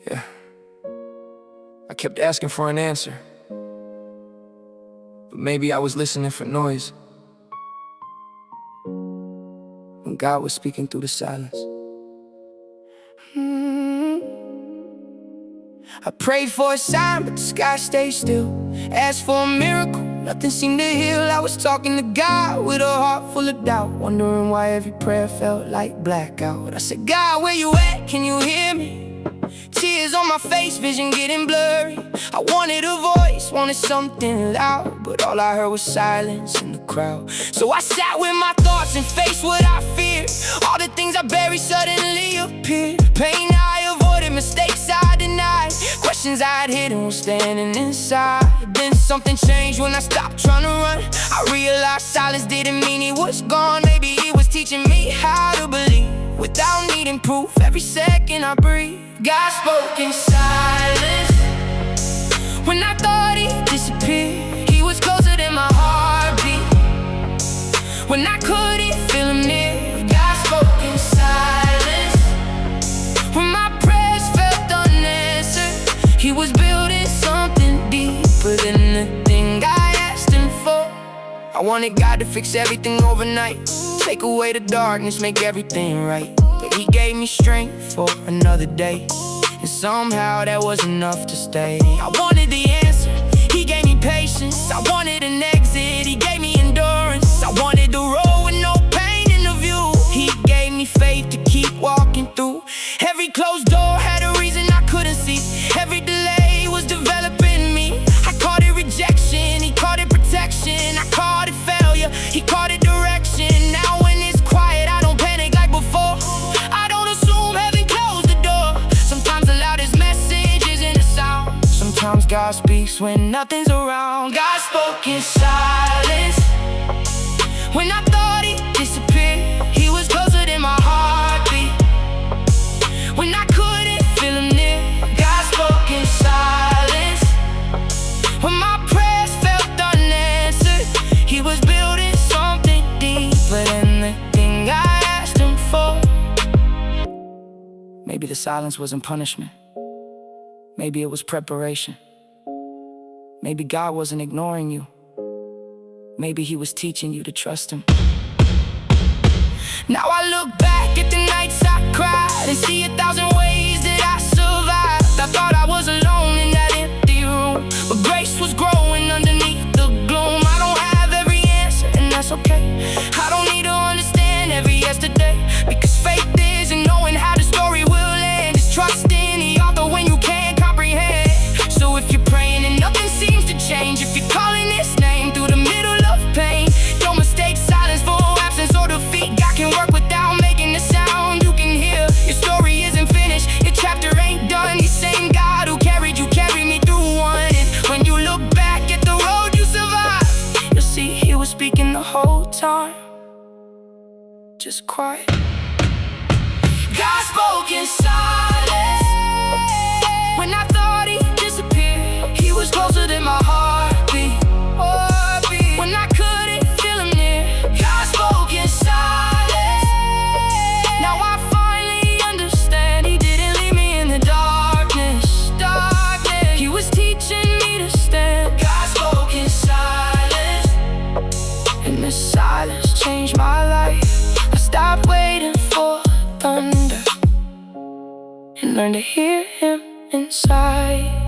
Yeah, I kept asking for an answer, but maybe I was listening for noise when God was speaking through the silence. I prayed for a sign, but the sky stayed still. Asked for a miracle, nothing seemed to heal. I was talking to God with a heart full of doubt, wondering why every prayer felt like blackout. I said, God, where you at? Can you hear me? Tears on my face, vision getting blurry. I wanted a voice, wanted something loud, but all I heard was silence in the crowd. So I sat with my thoughts and faced what I feared. All the things I buried suddenly appeared. Pain I avoided, mistakes I denied, questions I'd hidden were standing inside. Then something changed when I stopped trying to run. I realized silence didn't mean he was gone. Maybe he was teaching me how to believe without needing proof. Every second I breathe, God spoke in silence. When I thought he disappeared, he was closer than my heartbeat. When I couldn't feel him near, God spoke in silence. When my prayers felt unanswered, he was building something deeper than the thing I asked him for. I wanted God to fix everything overnight, take away the darkness, make everything right. But he gave me strength for another day, and somehow that was enough to stay. I wanted the answer, he gave me patience. I wanted an exit, he gave me endurance. I wanted the road with no pain in the view. He gave me faith to keep walking through. Every closed door had a reason I couldn't see. Every delay was developing me. I called it rejection, he called it protection. I called it failure, he called it direction. Now when it's quiet, I don't panic like before. I don't assume heaven closed the door. Sometimes the loudest message isn't a sound. Sometimes God speaks when nothing's around. God spoke in silence. When I thought he disappeared, he was closer than my heartbeat. When I couldn't feel him near, God spoke in silence. When my prayers felt unanswered, he was building something deeper than the thing I asked him for. Maybe the silence wasn't punishment. Maybe it was preparation. Maybe God wasn't ignoring you. Maybe he was teaching you to trust him. Now I look back at the nights I cried and see 1,000 ways that I survived. I thought I was alone in that empty room, but grace was growing underneath the gloom. I don't have every answer, and that's okay. I don't need to understand every yesterday, because faith isn't knowing how the story will end. It's trusting the author when you can't comprehend. So if you're praying and nothing seems to change, if you're calling his name through the middle of pain, don't mistake silence for absence or defeat. God can work without making a sound. You can hear your story isn't finished, your chapter ain't done. The same God who carried you carried me through one. And when you look back at the road you survived, you'll see he was speaking the whole time, just quiet. God spoke in silence. When I thought he disappeared, he was closer than my heartbeat. When I couldn't feel him near, God spoke in silence. Now I finally understand, he didn't leave me in the darkness. He was teaching me to stand. God spoke in silence, and this silence changed my life. I stopped waiting for thunder and learned to hear him inside.